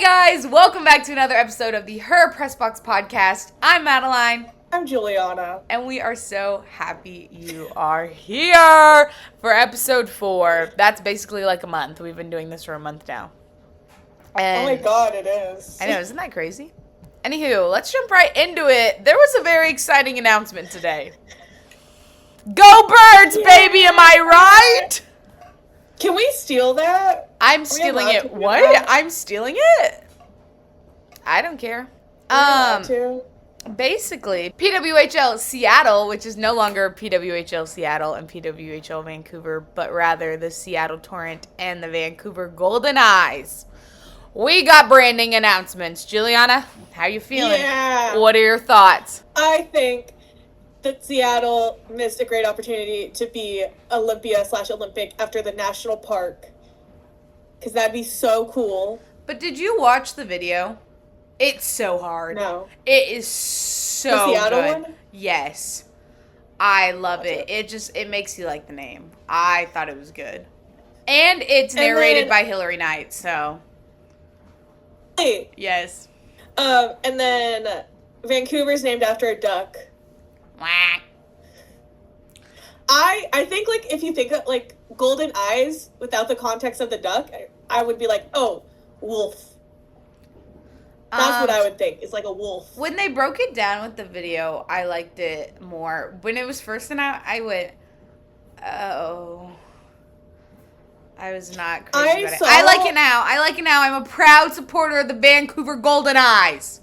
guys, welcome back to another episode of the Her Pressbox Podcast. I'm Madeline. I'm Juliana. And we are so happy you are here for episode 4. That's basically like a month. We've been doing this for a month now. And oh my god, it is. I know, isn't that crazy? Anywho, let's jump right into it. There was a very exciting announcement today. Go Birds, baby, am I right? Can we steal that? I'm stealing it. What? That? I'm stealing it? I don't care. Basically, PWHL Seattle, which is no longer PWHL Seattle and PWHL Vancouver, but rather the Seattle Torrent and the Vancouver Golden Eyes. We got branding announcements. Juliana, how you feeling? Yeah. What are your thoughts? I think that Seattle missed a great opportunity to be Olympia/Olympic after the national park. Because that'd be so cool. But did you watch the video? It's so hard. No. It is so the Seattle good. One? Yes. I love it. It makes you like the name. I thought it was good. And it's narrated by Hillary Knight, so. Hey. Yes. And then Vancouver's named after a duck. Whack. I think, like, if you think of, like, golden eyes without the context of the duck, I would be like, oh, wolf. That's what I would think. It's like a wolf. When they broke it down with the video, I liked it more. When it was first announced, I went, oh. I was not crazy about it. I like it now. I'm a proud supporter of the Vancouver Golden Eyes.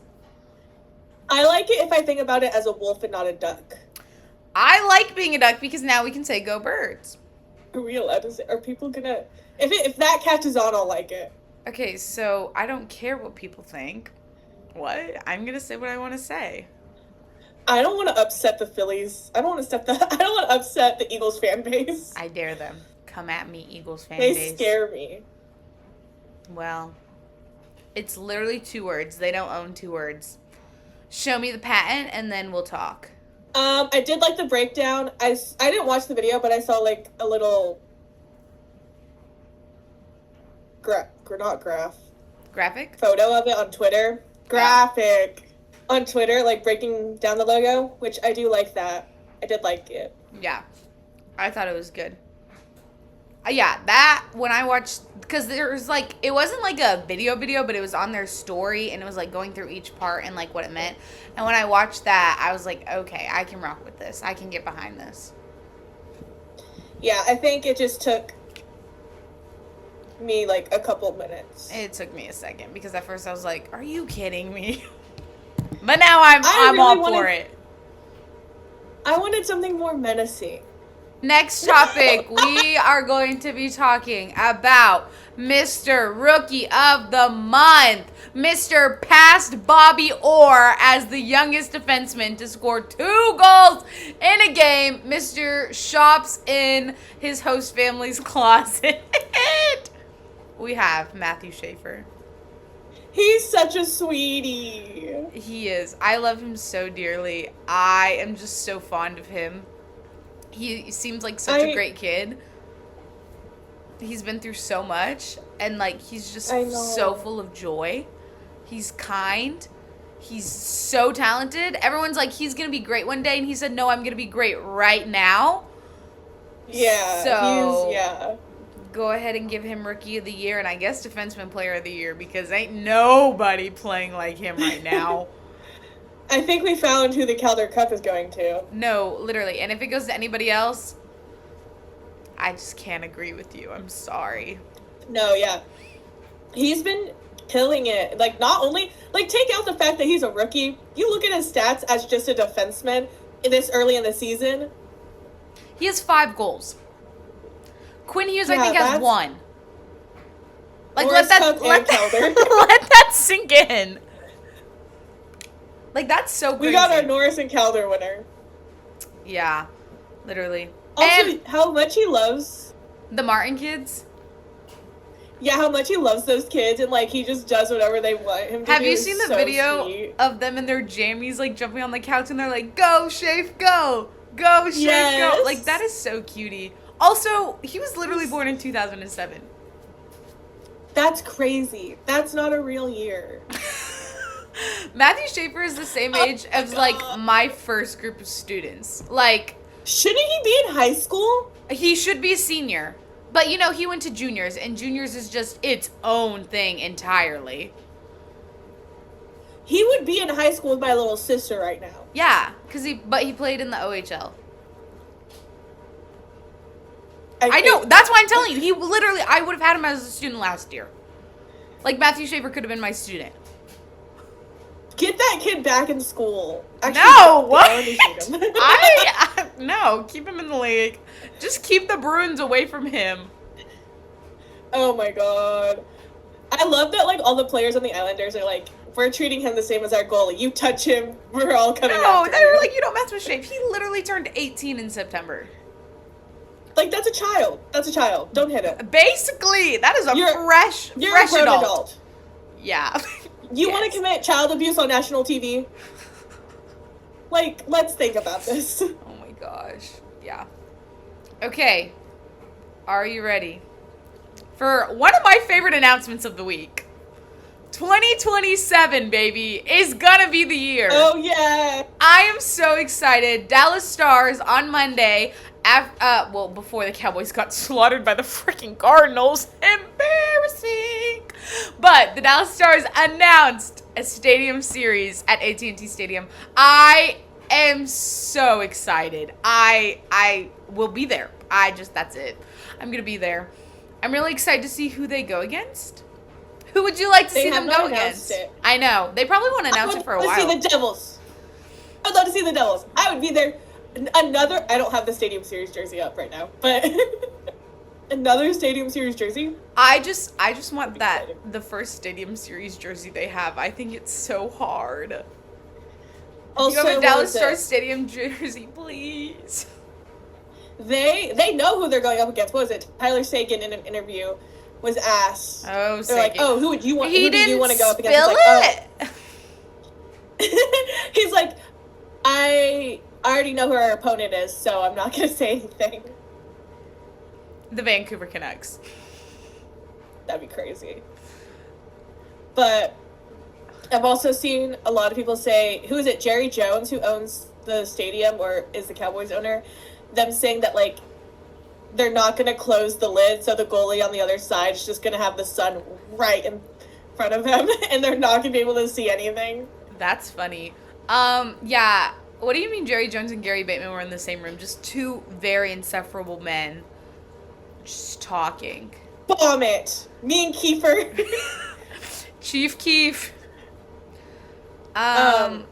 I like it if I think about it as a wolf and not a duck. I like being a duck because now we can say go Birds. Are we allowed to say? Are people gonna? If that catches on, I'll like it. Okay, so I don't care what people think. What? I'm gonna say what I want to say. I don't want to upset the Phillies. I don't want to upset the Eagles fan base. I dare them. Come at me, Eagles fan base. They scare me. Well, it's literally 2 words. They don't own 2 words. Show me the patent, and then we'll talk. I did like the breakdown. I didn't watch the video, but I saw like a little graphic photo of it on Twitter. Graphic on Twitter, like breaking down the logo, which I do like that. I did like it. Yeah, I thought it was good. Yeah, that when I watched, because there was like, it wasn't like a video, but it was on their story, and it was like going through each part and like what it meant. And when I watched that, I was like, okay, I can rock with this. I can get behind this. Yeah, I think it just took me like a couple minutes. It took me a second because at first I was like, are you kidding me? But now I'm really all for it. I wanted something more menacing. Next topic, we are going to be talking about Mr. Rookie of the Month, Mr. Past Bobby Orr as the youngest defenseman to score 2 goals in a game. Mr. Shops in his host family's closet. We have Matthew Schaefer. He's such a sweetie. He is. I love him so dearly. I am just so fond of him. He seems like such a great kid. He's been through so much, and like he's just so full of joy. He's kind. He's so talented. Everyone's like, he's gonna be great one day, and he said, no, I'm gonna be great right now. Yeah. So go ahead and give him Rookie of the Year, and I guess Defenseman Player of the Year, because ain't nobody playing like him right now. I think we found who the Calder Cup is going to. No, literally. And if it goes to anybody else, I just can't agree with you. I'm sorry. No, yeah. He's been killing it. Like, not only... Like, take out the fact that he's a rookie. You look at his stats as just a defenseman this early in the season. He has 5 goals. Quinn Hughes, I think, has 1. Like, let that sink in. Like, that's so crazy. We got our Norris and Calder winner. Yeah, literally. Also, and how much he loves... the Martin kids? Yeah, how much he loves those kids, and, like, he just does whatever they want him to do. Have you seen the video of them in their jammies, like, jumping on the couch, and they're like, go, Shafe, go! Go, Shafe, go! Like, that is so cutie. Also, he was literally born in 2007. That's crazy. That's not a real year. Matthew Schaefer is the same age as like my first group of students. Like, shouldn't he be in high school? he should be a senior. But he went to juniors, and juniors is just its own thing entirely. He would be in high school with my little sister right now. Yeah, but he played in the OHL. I know, that's why I'm telling you. He literally, I would have had him as a student last year. Like, Matthew Schaefer could have been my student. Get that kid back in school. Actually, no, what? No, keep him in the league. Just keep the Bruins away from him. Oh my god. I love that, like, all the players on the Islanders are like, we're treating him the same as our goalie. You touch him, we're all coming after No, they were you. like, you don't mess with Schaefer. He literally turned 18 in September. Like, that's a child. That's a child. Don't hit him. Basically, that is You're fresh a grown adult. Yeah. You want to commit child abuse on national TV? Like, let's think about this. Oh my gosh. Yeah. Okay. Are you ready for one of my favorite announcements of the week? 2027, baby, is gonna be the year. Oh, yeah. I am so excited. Dallas Stars on Monday, before the Cowboys got slaughtered by the freaking Cardinals. Embarrassing. But the Dallas Stars announced a stadium series at AT&T Stadium. I am so excited. I will be there. That's it. I'm gonna be there. I'm really excited to see who they go against. Who would you like to see them go against? I know. They probably won't announce it for a while. I would love to see the Devils. I'd love to see the Devils. I would be there. I don't have the Stadium Series jersey up right now, but another Stadium Series jersey. I just want the first Stadium Series jersey they have. I think it's so hard. Also, you have a Dallas Stars Stadium jersey, please. They know who they're going up against. What was it? Tyler Sagan in an interview was asked. Oh, they're Sagan. like, oh, who do you want to go up against? Spill it. Oh. He's like, I already know who our opponent is, so I'm not gonna say anything. The Vancouver Canucks. That'd be crazy. But I've also seen a lot of people say, who is it, Jerry Jones, who owns the stadium or is the Cowboys owner, them saying that, like, they're not going to close the lid, so the goalie on the other side is just going to have the sun right in front of him, and they're not going to be able to see anything. That's funny. Yeah. What do you mean Jerry Jones and Gary Bettman were in the same room? Just two very insufferable men just talking. Bomb it! Me and Kiefer. Chief Keef. But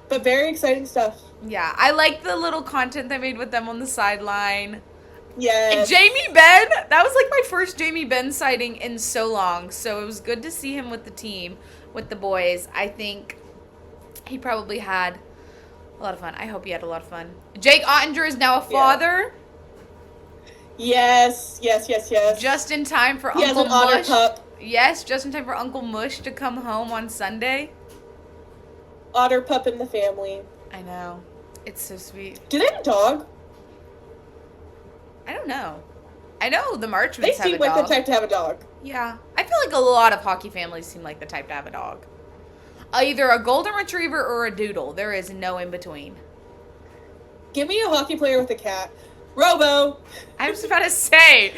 very exciting stuff. Yeah, I like the little content they made with them on the sideline. Yeah. Jamie Benn, that was like my first Jamie Benn sighting in so long. So it was good to see him with the team, with the boys. I think he probably had a lot of fun. I hope he had a lot of fun. Jake Ottinger is now a father. Yes. Just in time for he Uncle has an Mush. Otter pup. Yes, just in time for Uncle Mush to come home on Sunday. Otter pup in the family. I know. It's so sweet. Do they have a dog? I don't know. I know the Marchmans They have a seem like dog. the type to have a dog. Yeah. I feel like a lot of hockey families seem like the type to have a dog. Either a golden retriever or a doodle. There is no in between. Give me a hockey player with a cat. Robo! I was about to say,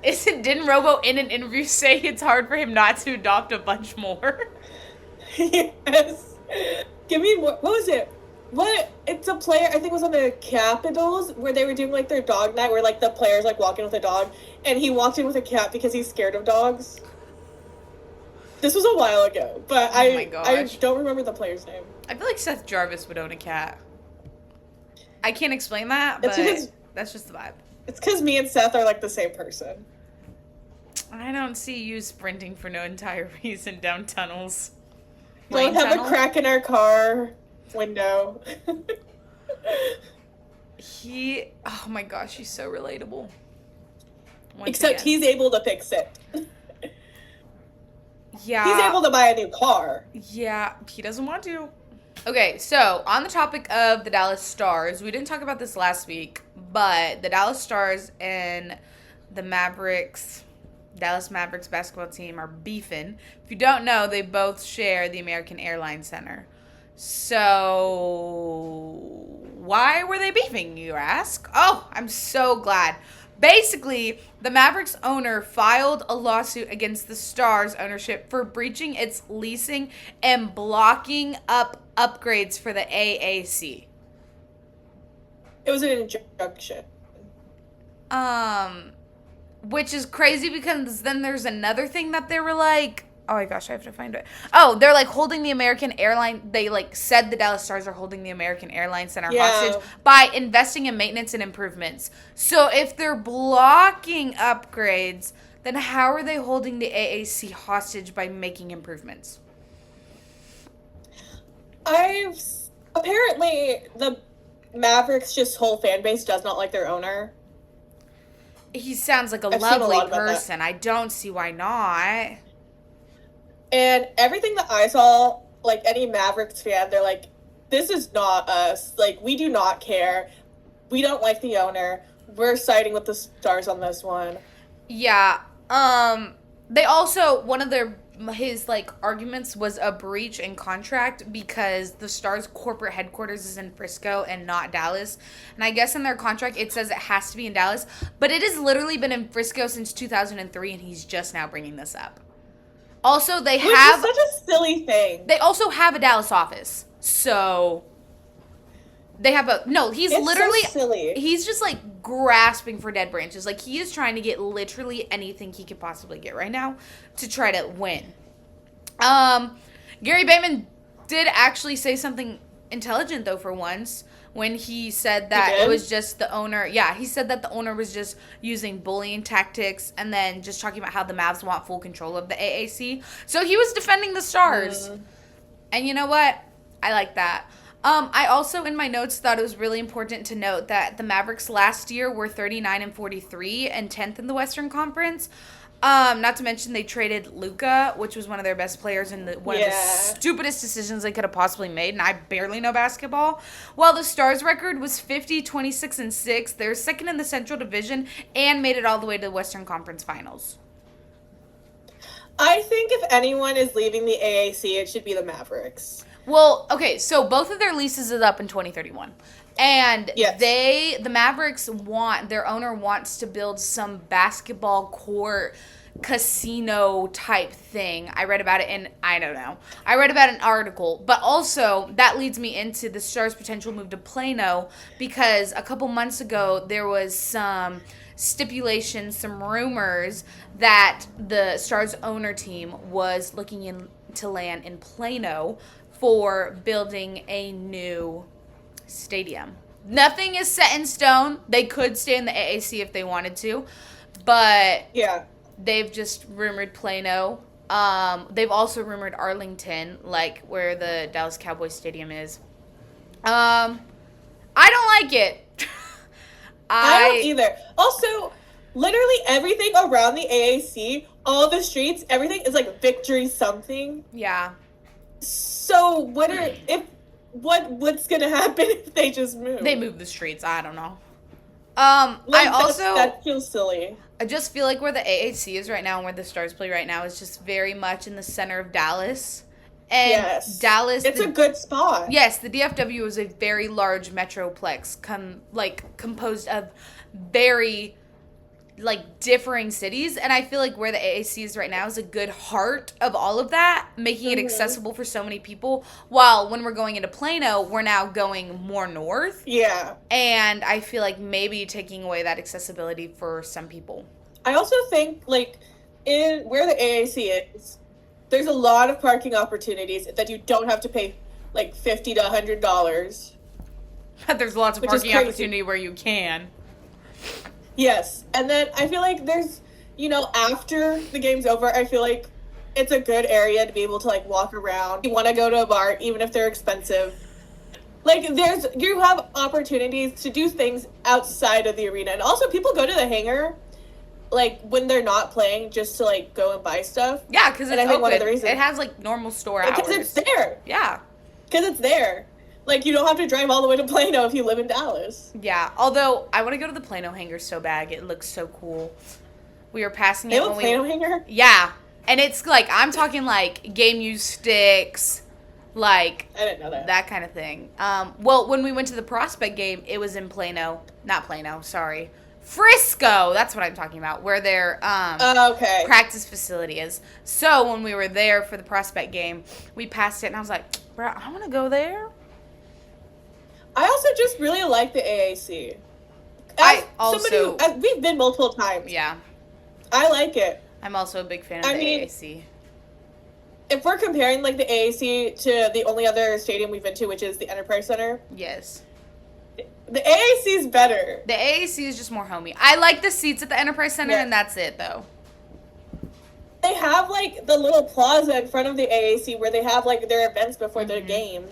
didn't Robo in an interview say it's hard for him not to adopt a bunch more? Yes. Give me more. What was it? It's a player, I think it was on the Capitals, where they were doing, like, their dog night, where, like, the player's, like, walking with a dog, and he walked in with a cat because he's scared of dogs. This was a while ago, but my gosh. I don't remember the player's name. I feel like Seth Jarvis would own a cat. I can't explain that, but that's just the vibe. It's because me and Seth are, like, the same person. I don't see you sprinting for no entire reason down tunnels. Don't have a crack in our car window. Oh my gosh, he's so relatable. Except he's able to fix it. Yeah. He's able to buy a new car. Yeah, he doesn't want to. Okay, so on the topic of the Dallas Stars, we didn't talk about this last week, but the Dallas Stars and the Mavericks, Dallas Mavericks basketball team are beefing. If you don't know, they both share the American Airlines Center. So, why were they beefing, you ask? Oh, I'm so glad. Basically, the Mavericks owner filed a lawsuit against the Stars ownership for breaching its leasing and blocking upgrades for the AAC. It was an injunction. Which is crazy because then there's another thing that they were like, oh my gosh, I have to find it. Oh, they're like holding the American airline. They like said the Dallas Stars are holding the American Airlines Center hostage by investing in maintenance and improvements. So if they're blocking upgrades, then how are they holding the AAC hostage by making improvements? Apparently the Mavericks just whole fan base does not like their owner. He sounds like a lovely person. I don't see why not. And everything that I saw, like any Mavericks fan, they're like, this is not us. Like, we do not care. We don't like the owner. We're siding with the Stars on this one. Yeah. They also, one of his like arguments was a breach in contract because the Stars corporate headquarters is in Frisco and not Dallas. And I guess in their contract it says it has to be in Dallas, but it has literally been in Frisco since 2003 and he's just now bringing this up. Also, which is such a silly thing. They also have a Dallas office. So they have he's literally so silly. He's just like grasping for dead branches. Like he is trying to get literally anything he could possibly get right now to try to win. Gary Bettman did actually say something intelligent though for once when he said that it was just the owner. Yeah, he said that the owner was just using bullying tactics and then just talking about how the Mavs want full control of the AAC. So he was defending the Stars. And you know what? I like that. I also, in my notes, thought it was really important to note that the Mavericks last year were 39-43 and 10th in the Western Conference. Not to mention they traded Luka, which was one of their best players and one of the stupidest decisions they could have possibly made, and I barely know basketball. While the Stars' record was 50-26-6, they're second in the Central Division and made it all the way to the Western Conference Finals. I think if anyone is leaving the AAC, it should be the Mavericks. Well, okay, so both of their leases is up in 2031. And the Mavericks their owner wants to build some basketball court casino type thing. I read about it I read about an article. But also, that leads me into the Stars' potential move to Plano because a couple months ago, there was some stipulations, some rumors that the Stars owner team was looking into land in Plano for building a new stadium. Nothing is set in stone. They could stay in the AAC if they wanted to, but they've just rumored Plano. They've also rumored Arlington, like where the Dallas Cowboys stadium is. I don't like it. I don't either. Also, literally everything around the AAC, all the streets, everything is like Victory something. Yeah. So what's gonna happen if they just move? They move the streets. I don't know. That feels silly. I just feel like where the AAC is right now and where the Stars play right now is just very much in the center of Dallas. And Dallas, it's a good spot. Yes, the DFW is a very large metroplex, composed of very differing cities, and I feel like where the AAC is right now is a good heart of all of that, making it accessible for so many people, while when we're going into Plano, we're now going more north. Yeah. And I feel like maybe taking away that accessibility for some people. I also think, in where the AAC is, there's a lot of parking opportunities that you don't have to pay, $50 to $100. There's lots of parking opportunity where you can. Yes, and then I feel like there's, after the game's over, I feel like it's a good area to be able to, walk around. You want to go to a bar, even if they're expensive. You have opportunities to do things outside of the arena. And also, people go to the hangar, when they're not playing, just to, go and buy stuff. Yeah, because it's open. One of the reasons, it has, normal store hours. Because it's there. Yeah. Because it's there. You don't have to drive all the way to Plano if you live in Dallas. Yeah, although I want to go to the Plano hangar so bad. It looks so cool. We were passing They it have a when Play-Doh hanger? Yeah. And it's like, I'm talking like game use sticks, like I didn't know that. kind of thing. Well, when we went to the Prospect game, it was in Plano. Not Plano, sorry. Frisco. That's what I'm talking about, where their Okay. practice facility is. So when we were there for the Prospect game, we passed it, and I was like, bro, I want to go there. I also just really like the AAC. We've been multiple times. Yeah. I like it. I'm also a big fan of the AAC. If we're comparing like the AAC to the only other stadium we've been to, which is the Enterprise Center. Yes. The AAC is better. The AAC is just more homey. I like the seats at the Enterprise Center, and that's it, though. They have like the little plaza in front of the AAC where they have like their events before their game.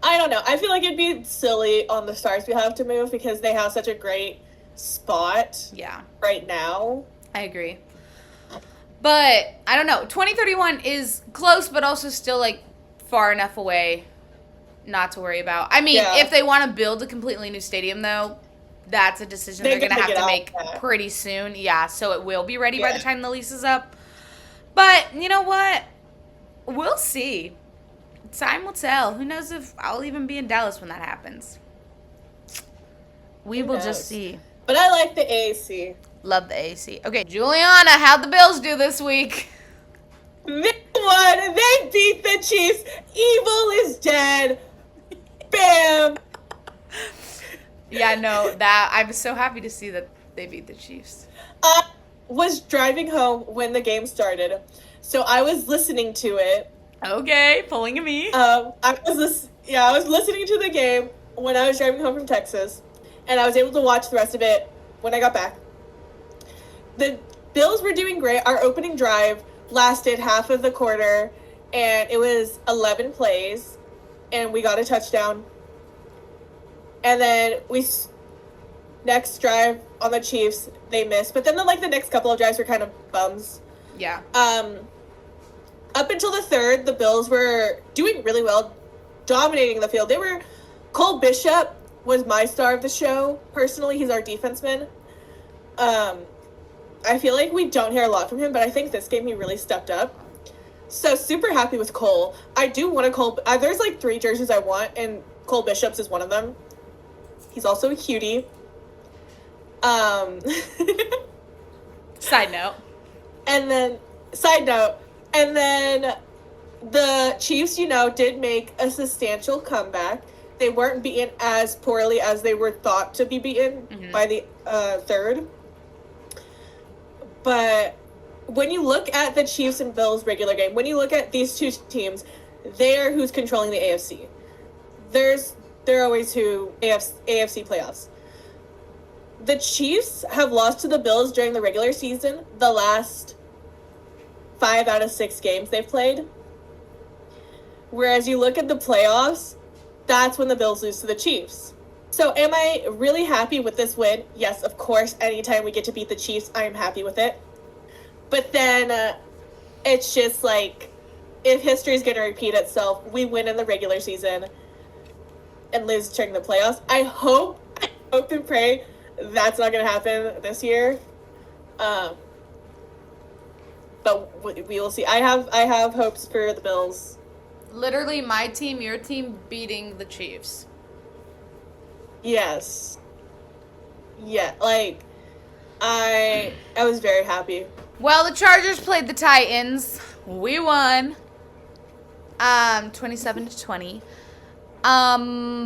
I don't know. I feel like it'd be silly on the Stars behalf to move because they have such a great spot. Yeah. Right now. I agree. But I don't know. 2031 is close, but also still like far enough away not to worry about. I mean, if they want to build a completely new stadium, though, that's a decision they're going to have to make pretty soon. Yeah, so it will be ready by the time the lease is up. But you know what? We'll see. Time will tell. Who knows if I'll even be in Dallas when that happens. We will just see. But I like the AAC. Love the AAC. Okay, Juliana, how'd the Bills do this week? They won. They beat the Chiefs. Evil is dead. Bam. Yeah, no, I was so happy to see that they beat the Chiefs. I was driving home when the game started, so I was listening to it. Okay, pulling a me. I was listening to the game when I was driving home from Texas, and I was able to watch the rest of it when I got back. The Bills were doing great. Our opening drive lasted half of the quarter, and it was 11 plays, and we got a touchdown. And then next drive on the Chiefs, they missed. But then the next couple of drives were kind of bums. Yeah. Up until the third, the Bills were doing really well, dominating the field. Cole Bishop was my star of the show, personally. He's our defenseman. I feel like we don't hear a lot from him, but I think this game he really stepped up. So super happy with Cole. I do want to there's 3 jerseys I want, and Cole Bishop's is one of them. He's also a cutie. Side note. And then the Chiefs, did make a substantial comeback. They weren't beaten as poorly as they were thought to be beaten by the third. But when you look at the Chiefs and Bills regular game, when you look at these two teams, they're who's controlling the AFC. They're always AFC playoffs. The Chiefs have lost to the Bills during the regular season, the last 5 out of 6 games they've played. Whereas you look at the playoffs, that's when the Bills lose to the Chiefs. So am I really happy with this win? Yes, of course. Anytime we get to beat the Chiefs, I am happy with it. But then it's just if history is going to repeat itself, we win in the regular season and lose during the playoffs. I hope and pray that's not going to happen this year. But we will see. I have hopes for the Bills. Literally my team, your team beating the Chiefs. Yes. Yeah, I was very happy. Well, the Chargers played the Titans. We won. 27-20.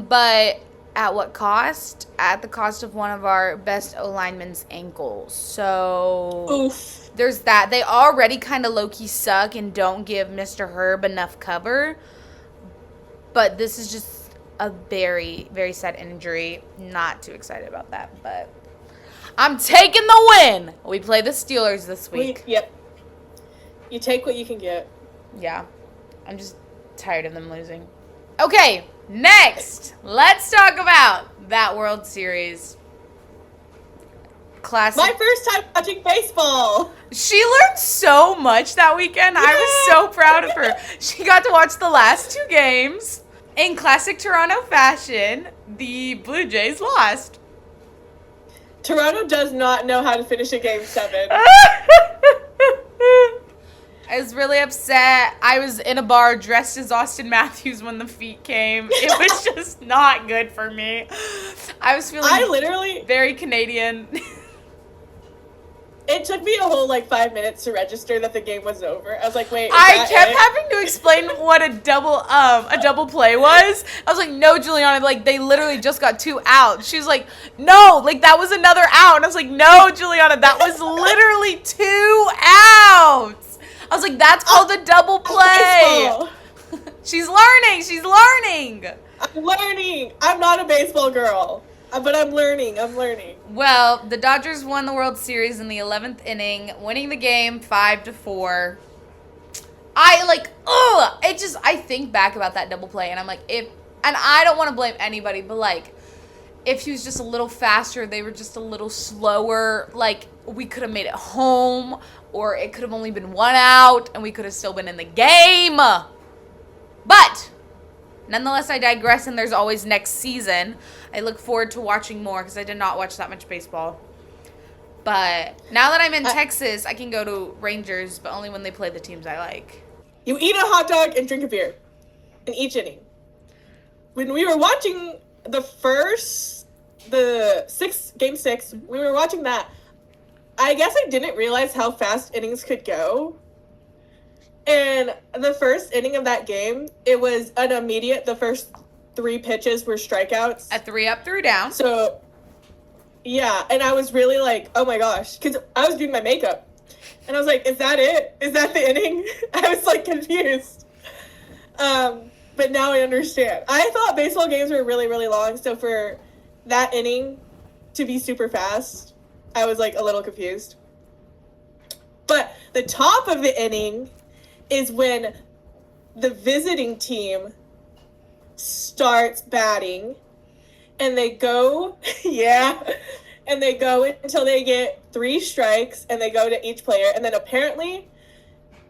But at what cost? At the cost of one of our best O-linemen's ankles. So oof. There's that. They already kind of low-key suck and don't give Mr. Herb enough cover. But this is just a very, very sad injury. Not too excited about that, but I'm taking the win. We play the Steelers this week. Yep. You take what you can get. Yeah. I'm just tired of them losing. Okay, next, let's talk about that World Series. Classic. My first time watching baseball. She learned so much that weekend. I was so proud of her. She got to watch the last 2 games. In classic Toronto fashion, the Blue Jays lost. Toronto does not know how to finish a game 7. I was really upset. I was in a bar dressed as Austin Matthews when the feet came. It was just not good for me. I was feeling very Canadian. It took me a whole 5 minutes to register that the game was over. I was like, wait. I kept having to explain what a double play was. I was like, no, Juliana, they literally just got 2 outs. She was like, no, that was another out. And I was like, no, Juliana, that was literally 2 outs. I was like, that's called a double play. She's learning. I'm learning. I'm not a baseball girl. But I'm learning. Well, the Dodgers won the World Series in the 11th inning, winning the game 5-4. I think back about that double play, and I'm like, and I don't want to blame anybody, but if he was just a little faster, they were just a little slower, we could have made it home, or it could have only been 1 out, and we could have still been in the game. But nonetheless, I digress, and there's always next season. I look forward to watching more because I did not watch that much baseball. But now that I'm in Texas, I can go to Rangers, but only when they play the teams I like. You eat a hot dog and drink a beer in each inning. When we were watching game 6, we were watching that. I guess I didn't realize how fast innings could go. And the first inning of that game, it was an immediate, the first 3 pitches were strikeouts. A 3 up, 3 down. So, yeah, and I was really oh my gosh, because I was doing my makeup. And I was like, is that it? Is that the inning? I was, confused. But now I understand. I thought baseball games were really, really long, so for that inning to be super fast, I was, a little confused. But the top of the inning is when the visiting team starts batting, and they go, and they go until they get 3 strikes, and they go to each player, and then apparently,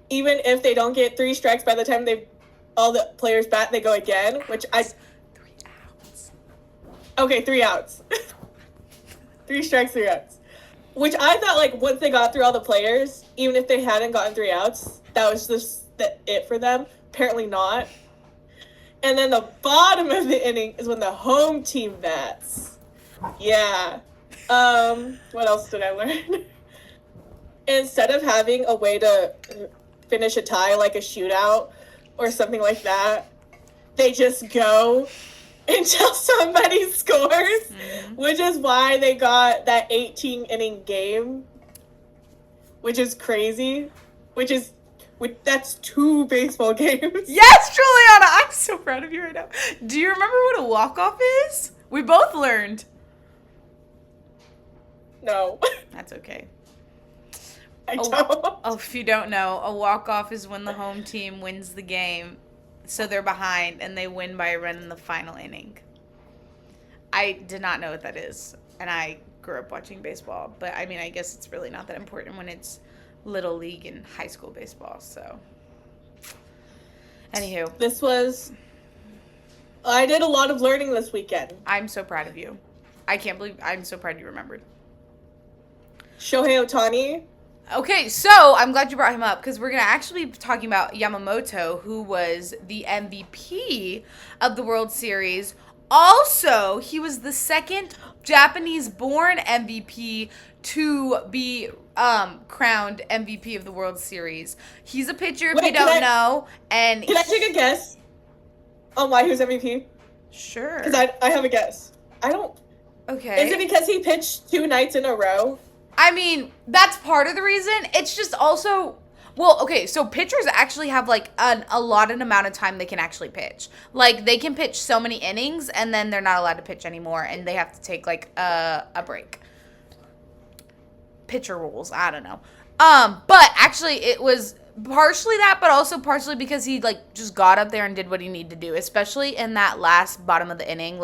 even if they don't get 3 strikes by the time all the players bat, they go again, which 3 outs. Okay, 3 outs. 3 strikes, 3 outs. Which I thought, once they got through all the players, even if they hadn't gotten 3 outs, that was just it for them. Apparently not. And then the bottom of the inning is when the home team bats. Yeah. What else did I learn? Instead of having a way to finish a tie, like a shootout or something like that, they just go until somebody scores, which is why they got that 18-inning game, which is crazy, that's 2 baseball games. Yes, Juliana, I'm so proud of you right now. Do you remember what a walk-off is? We both learned. No. That's okay. I don't. Oh, if you don't know, a walk-off is when the home team wins the game, so they're behind, and they win by a run in the final inning. I did not know what that is, and I grew up watching baseball, but I guess it's really not that important when it's Little League and high school baseball, so. Anywho. I did a lot of learning this weekend. I'm so proud of you. I'm so proud you remembered. Shohei Ohtani. Okay, so I'm glad you brought him up because we're going to actually be talking about Yamamoto, who was the MVP of the World Series. Also, he was the second Japanese-born MVP to be crowned MVP of the World Series. He's a pitcher, if you don't know. And can I take a guess on why he was MVP? Sure. Because I have a guess. I don't. Okay. Is it because he pitched 2 nights in a row? That's part of the reason. It's just also, well, okay, so pitchers actually have, an allotted amount of time they can actually pitch. They can pitch so many innings, and then they're not allowed to pitch anymore, and they have to take, a break. Pitcher rules, I don't know. But actually, it was partially that, but also partially because he, just got up there and did what he needed to do, especially in that last bottom of the inning,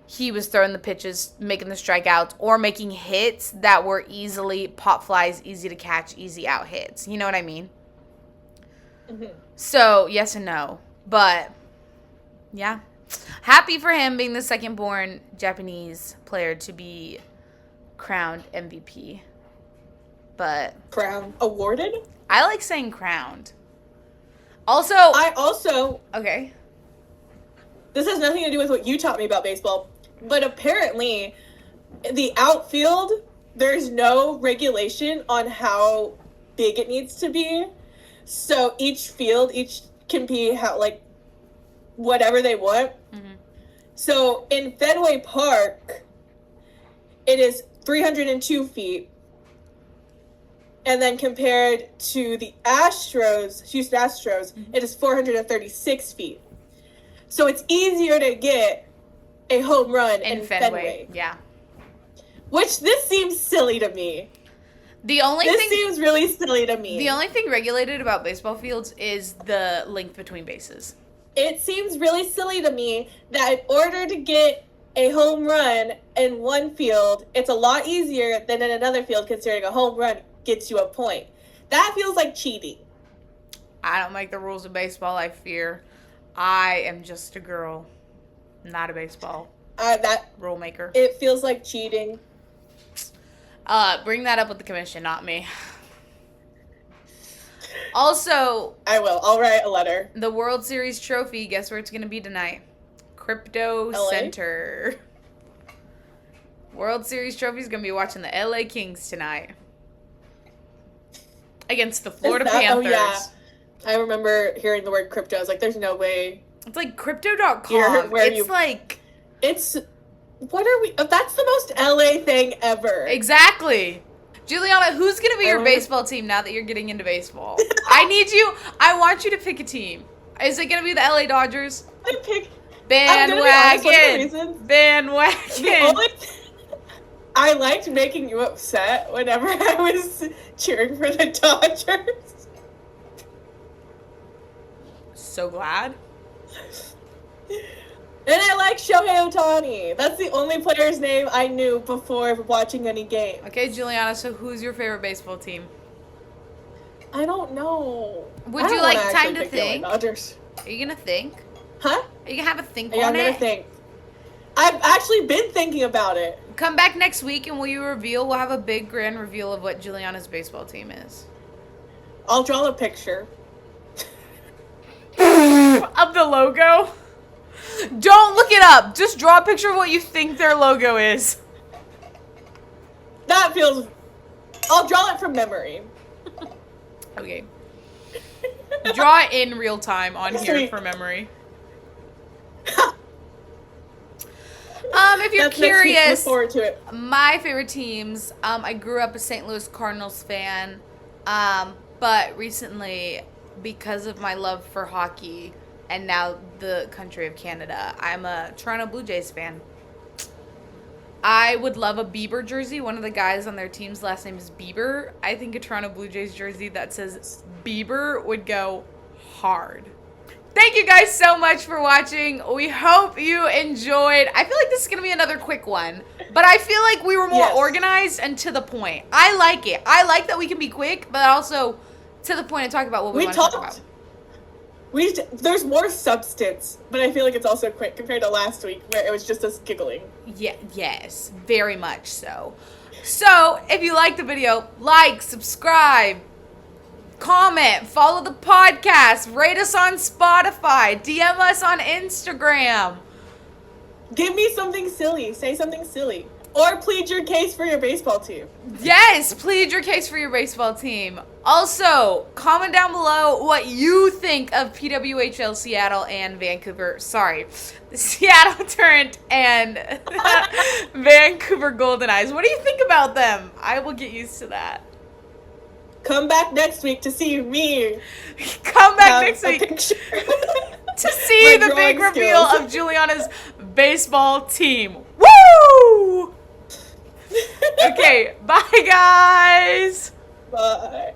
he was throwing the pitches, making the strikeouts, or making hits that were easily pop flies, easy to catch, easy out hits. You know what I mean? Mm-hmm. So, yes and no. But, yeah. Happy for him being the second-born Japanese player to be crowned MVP. But Crown awarded? I like saying crowned. Also, okay. This has nothing to do with what you taught me about baseball, but apparently the outfield, there's no regulation on how big it needs to be. So each can be whatever they want. Mm-hmm. So in Fenway Park, it is 302 feet. And then compared to the Houston Astros, mm-hmm. it is 436 feet. So it's easier to get a home run in Fenway. Yeah. Which this seems silly to me. This seems really silly to me. The only thing regulated about baseball fields is the length between bases. It seems really silly to me that in order to get a home run in one field, it's a lot easier than in another field, considering a home run gets you a point. That feels like cheating. I don't make the rules of baseball, I fear. I am just a girl, not a baseball rule maker. It feels like cheating. Bring that up with the commission, not me. Also, I will. I'll write a letter. The World Series trophy, guess where it's going to be tonight? Crypto LA? Center. World Series trophy is going to be watching the LA Kings tonight. Against the Florida Panthers. Oh, yeah. I remember hearing the word crypto. I was like, there's no way. It's like crypto.com. That's the most LA thing ever. Exactly. Juliana, who's going to be your baseball team now that you're getting into baseball? I want you to pick a team. Is it going to be the LA Dodgers? Bandwagon. I liked making you upset whenever I was cheering for the Dodgers. So glad. And I like Shohei Ohtani. That's the only player's name I knew before watching any game. Okay, Juliana, so who's your favorite baseball team? I don't know. Would you like time to think? Are you going to think? Huh? Are you going to have a think on it? I'm going to think. I've actually been thinking about it. Come back next week and we'll have a big grand reveal of what Juliana's baseball team is. I'll draw a picture. Of the logo? Don't look it up. Just draw a picture of what you think their logo is. I'll draw it from memory. Okay. Draw it in real time on here for memory. If you're curious, look forward to it. My favorite teams, I grew up a St. Louis Cardinals fan, but recently, because of my love for hockey and now the country of Canada, I'm a Toronto Blue Jays fan. I would love a Bieber jersey. One of the guys on their team's last name is Bieber. I think a Toronto Blue Jays jersey that says Bieber would go hard. Thank you guys so much for watching. We hope you enjoyed. I feel like this is going to be another quick one, but I feel like we were more organized and to the point. I like it. I like that we can be quick, but also to the point and talk about what we want to talk about. There's more substance, but I feel like it's also quick compared to last week where it was just us giggling. Yeah, yes, very much so. So, if you liked the video, like, subscribe, comment, follow the podcast, rate us on Spotify, DM us on Instagram. Give me something silly. Say something silly. Or plead your case for your baseball team. Yes, plead your case for your baseball team. Also, comment down below what you think of PWHL Seattle and Vancouver. Sorry, the Seattle Torrent and Vancouver Golden Eyes. What do you think about them? I will get used to that. Come back next week to see me. Come back next week to see the big reveal of Juliana's baseball team. Woo! Okay, bye guys. Bye.